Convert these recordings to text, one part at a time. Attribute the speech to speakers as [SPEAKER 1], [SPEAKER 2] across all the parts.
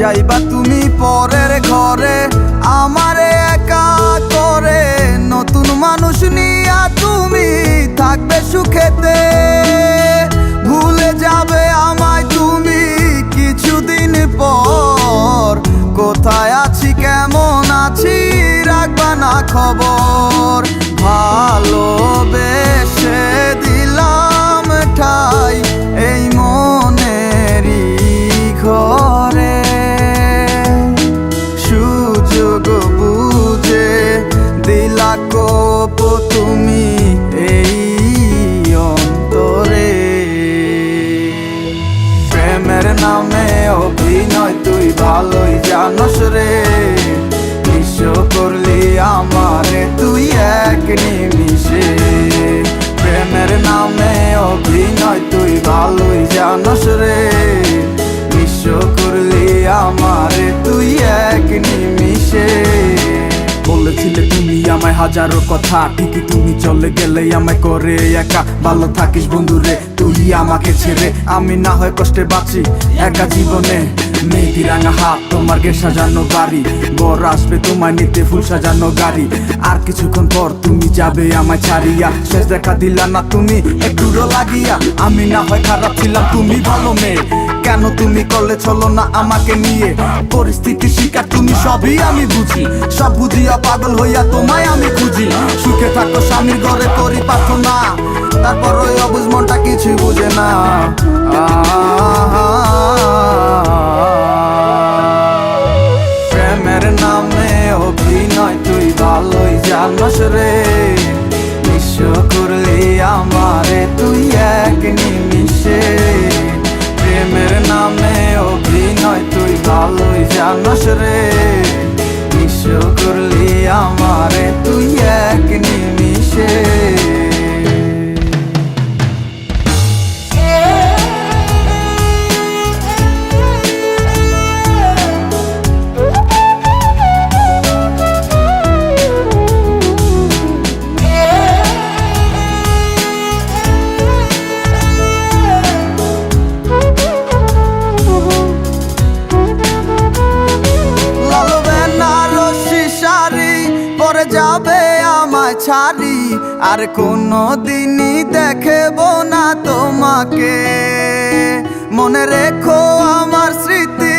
[SPEAKER 1] যাইবা তুমি পরের ঘরে আমারে একা করে। নতুন মানুষ নিয়া তুমি থাকবে সুখেতে, ভুলে যাবে আমায় তুমি কিছুদিন পর। কোথায় আছি কেমন আছি রাখবা না খবর। ভালোবেসে দিলাম ঠাই এই মনেরই ঘরে, সুযোগ বুঝে দিলা কোপ তুমি এই অন্তরে। প্রেমের নামে অভিনয় তুই ভালোই জানস রে, নিঃস্ব করলি আমারে তুই এক নিমিষে। প্রেমের নামে অভিনয় তুই ভালোই জানস রে, নিঃস্ব করলি আমারে তুই এক নিমিষে। বলেছিলে তুমি আমায় হাজারো কথা, ঠিকই তুমি চলে গেলে আমায় করে একা। ভালো থাকিস বন্ধুরে তুই আমাকে ছেড়ে, আমি না হয় কষ্টে বাঁচি একা জীবনে। মেহেদি রাঙা হাত তোমার গে সাজানো বাড়ি, বর আসবে তোমায় নিতে ফুল সাজানো গাড়ি। আর কিছুক্ষণ পর তুমি যাবে আমায় ছাড়িয়া, শেষ দেখা দিলা না তুমি একটুরো লাগিয়া। আমি না হয় খারাপ ছিলাম তুমি ভালো মেয়ে, কেন তুমি করলে চলো না আমাকে নিয়ে। পরিস্থিতির শিকার তুমি সবই আমি বুঝি, সব বুঝিয়া পাগল হইয়া তোমায় আমি খুঁজি। সুখে থাকো স্বামীর ঘরে করি প্রার্থনা, তারপর ওই অবুঝ মনটা কিছুই বুঝে না। প্রেমের নামে অভিনয় তুই ভালোই জানস রে, নিঃস্ব করলি আমারে তুই এক নিমিষে। প্রেমের নামে অভিনয় তুই ভালোই জানস রে, নিঃস্ব করলি আমারে তুই এক নিমিষে। যাবে আমায় ছাড়ি আর কোনো দিনই দেখব না তোমাকে। মনে রেখো আমার স্মৃতি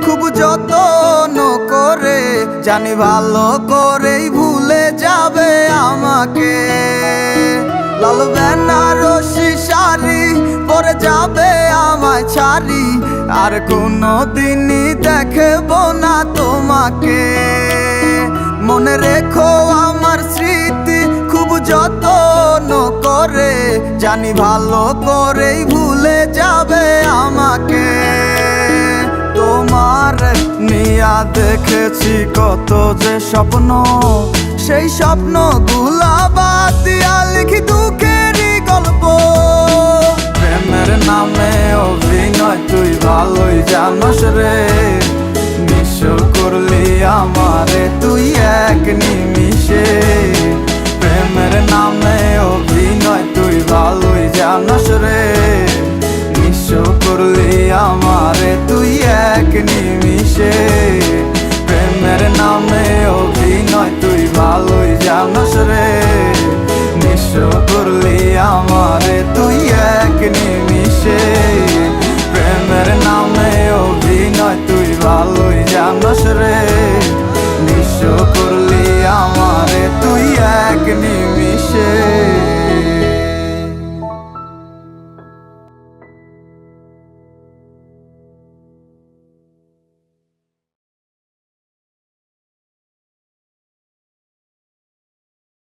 [SPEAKER 1] খুব যত্ন করে, জানি ভালো করেই ভুলে যাবে আমাকে। লাল বেনারসি শাড়ি পরে যাবে আমায় ছাড়ি আর কোনো দিনই দেখব না তোমাকে। মনে রেখো আমার স্মৃতি খুব যত্ন করে, জানি ভালো করেই ভুলে যাবে আমাকে। তোমার নিয়া দেখেছি কত যে স্বপ্ন, সেই স্বপ্ন গুলা বাদ দিয়া লিখি দুঃখেরই গল্প। প্রেমের নামে অভিনয় তুই ভালোই জানস রে, নিঃস্ব করলি আমারে তুই এক নিমিষে। প্রেমের নামে অভিনয় তুই ভালোই জানস রে, নিঃস্ব করলি আমারে তুই এক নিমিষে। প্রেমের নামে অভিনয় তুই ভালোই জানস রে, নিঃস্ব করলি আমারে তুই এক নিমিষে। প্রেমের নামে অভিনয় তুই ভালোই জানস রে, নিঃস্ব করলি আমারে তুই এক নিমিষে।